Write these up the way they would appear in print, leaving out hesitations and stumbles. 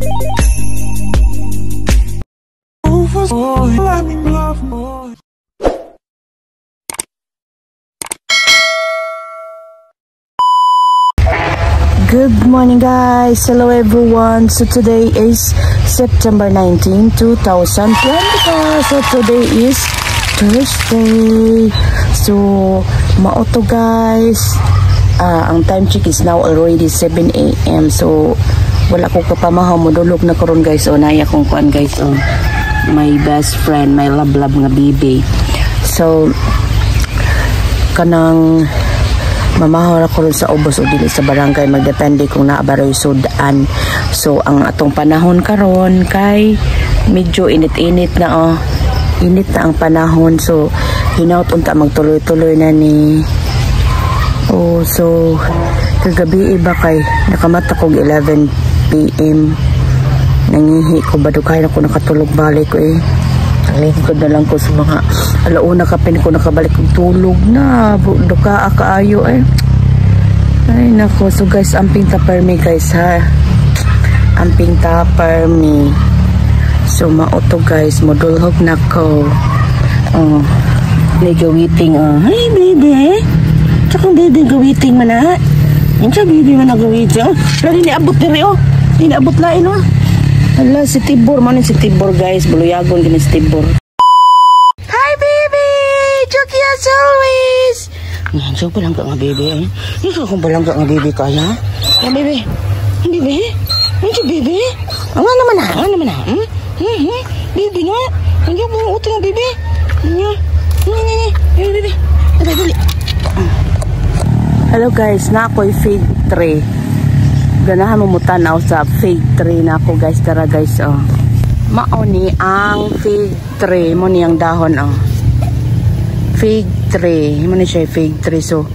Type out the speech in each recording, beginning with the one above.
Good morning guys, hello everyone. So today is September 19, 2024. So today is Thursday. So mauto guys. Ang time check is now already 7 AM. So wala ko kapamahaw, modulog na karon guys. O naya kong kuan guys. O my best friend, my love nga baby. So kanang mamahora ko rin sa ubos o dili sa barangay, magdepende kung naabaroy sudan. So ang atong panahon karon kay medyo init-init na init na ang panahon. So hinaut unta magtuloy-tuloy na ni so kagabi iba kay nakamata kog 11 PM nangihi ko badukay na ko nakatulog balik ko lingkod na lang ko sa mga alauna kapin ko nakabalik kong tulog na duka kaayo ay nako. So guys, amping tapar me guys ha, amping tapar me. So mauto guys, modulhog na ko nagawiting hi baby tsaka baby gawiting man ha yung siya baby man nagawiting pero niabot diri niabot lain Hala, si Tibor man si Tibor guys, buluyagon din si Tibor. Hi baby, Chucky as always. Nandiyan pa lang ka nga baby Ikaw kung pa lang ka nga baby kaya? Ya baby, baby, nandiyan baby. Ang nga naman na, baby nga, nandiyan pa lang utang baby. Baby, dali. Hello guys, na ako'y fig 3. Ganahan mo mutanaw sa fig tree na ako guys. Tara guys mauni ang fig tree mo niyang dahon fig tree mo ni siya fig tree. So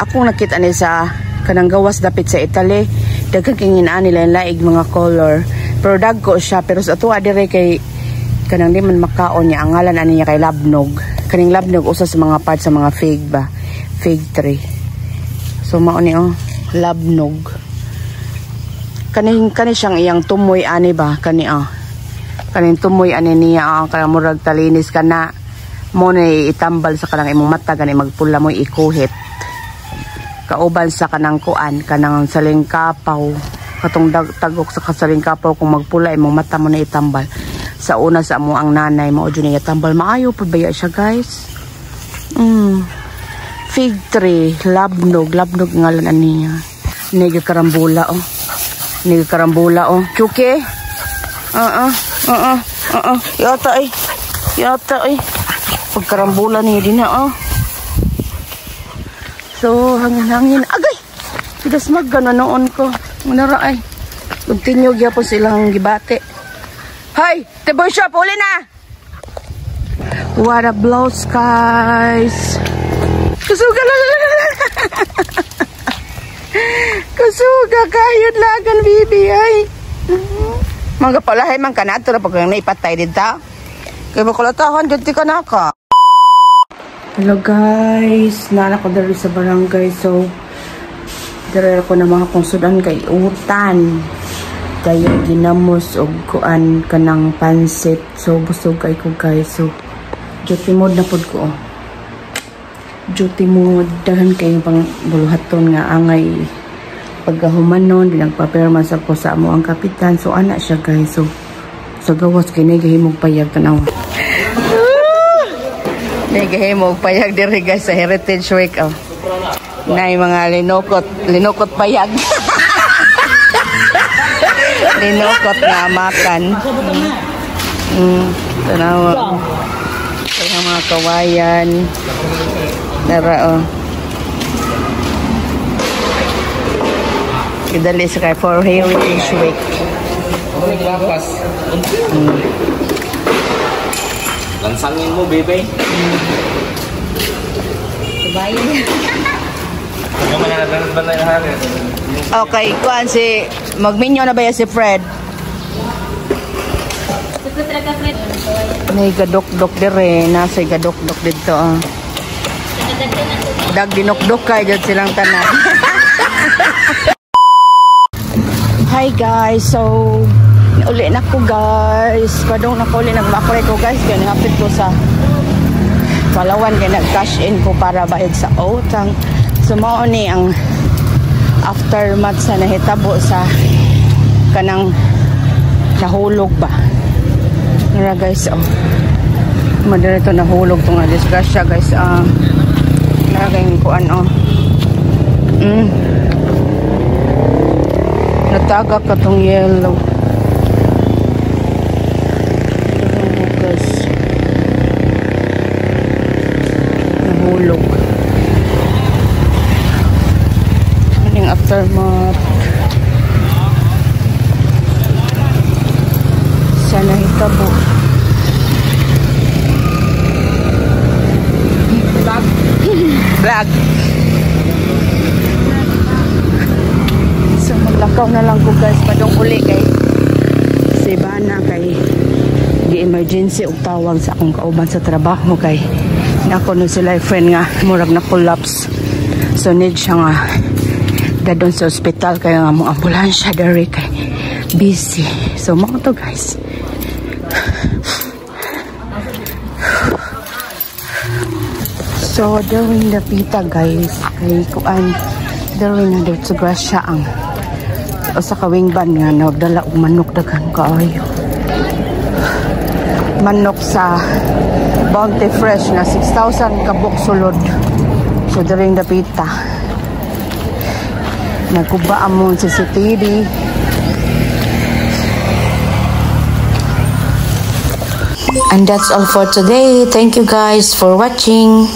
ako nakita ni sa kanang gawas dapit sa Italy, daghang kinginaan nila laig mga color pero dagko siya. Pero sa tuwa dire kay kanang di man makaon niya ang ngalan ani niya kay labnog. Kaning labnog usa sa mga part sa mga fig ba, fig tree. So mauni labnog. Kani siyang iyang tumoy ani ba kaning tumoy ani niya kanang murag talinis kana mo na itambal sa kanang imong mata gani magpula mo ikuhit kauban sa kanang kuan kanang salingkapaw katong tagok sa kasalingkapaw kung magpula imong mata mo na itambal sa una sa amo ang nanay mo jud niya tambal maayo pud baya siya guys. Fig tree labnog ngalan ani niya nega karambula ni karambula Chuki yata pag karambula ni din so hangin agay pidas magana noon ko nara ay continue gyapon silang gibate. Hi Tibor shop uli na. What a blouse guys, kusuga lang kusuga kayod lagan bibi ay mga palahay man kanato na pag naipatay dito kaya makulatahan dito ka na ka. Hello guys, nana ko dali sa barangay. So dali ako na mga kongsudan kay utan kaya ginamos o kuan kanang pansit. So busog kay ko guys. So duty mode na pod ko duty mode dahan kayo pang buluhaton nga angay paggahuman nun dinagpapirma sa ko sa amo ang kapitan. So anak siya guys. So gawas kini gahimog payag tanaw gahimog payag diri guys sa Heritage Week nay mga linukot payag linukot nga makan tanaw kaya mga kawayan nara idali sa kay for Heritage Week. Lansangin mo, baby. Okay, kuan si magminyo na ba ya si Fred? May gadok-dok dire, nasa gadok-dok dito dag dinok-dok kay jud silang tanan. Hi guys, so Uli na ko guys. Padong na ko uli nagmakre ko guys. Kaya nangapit ko sa Palawan. Kaya nag-cash in ko para bayad sa utang. So mao ni ang aftermath sa nahitabo sa kanang nahulog ba. Nara guys, madirito nahulog itong disgrasya guys. Nara yung kuan natagak ka itong yellow. Guys, nahulog. Aning aftermath sa nahitabo. Vlog. So maglakaw na lang ko guys. Padong uli kay si Bana kay di-emergency og tawag sa akong kauban sa trabaho kay nako no sila friend nga murag na collapse. So need siya nga dadon sa ospital kaya nga mong ambulansya dari kay busy. So mga to guys. So, daring dapita guys, kay kuan, daring na dito sa grasya ang o sa kawingban nga, nagdala og manok daghan kaayo. Manok sa Bounty Fresh na 6,000 kabuk sulod. So, daring dapita. Nagkuba amon si CCTV. And that's all for today. Thank you guys for watching.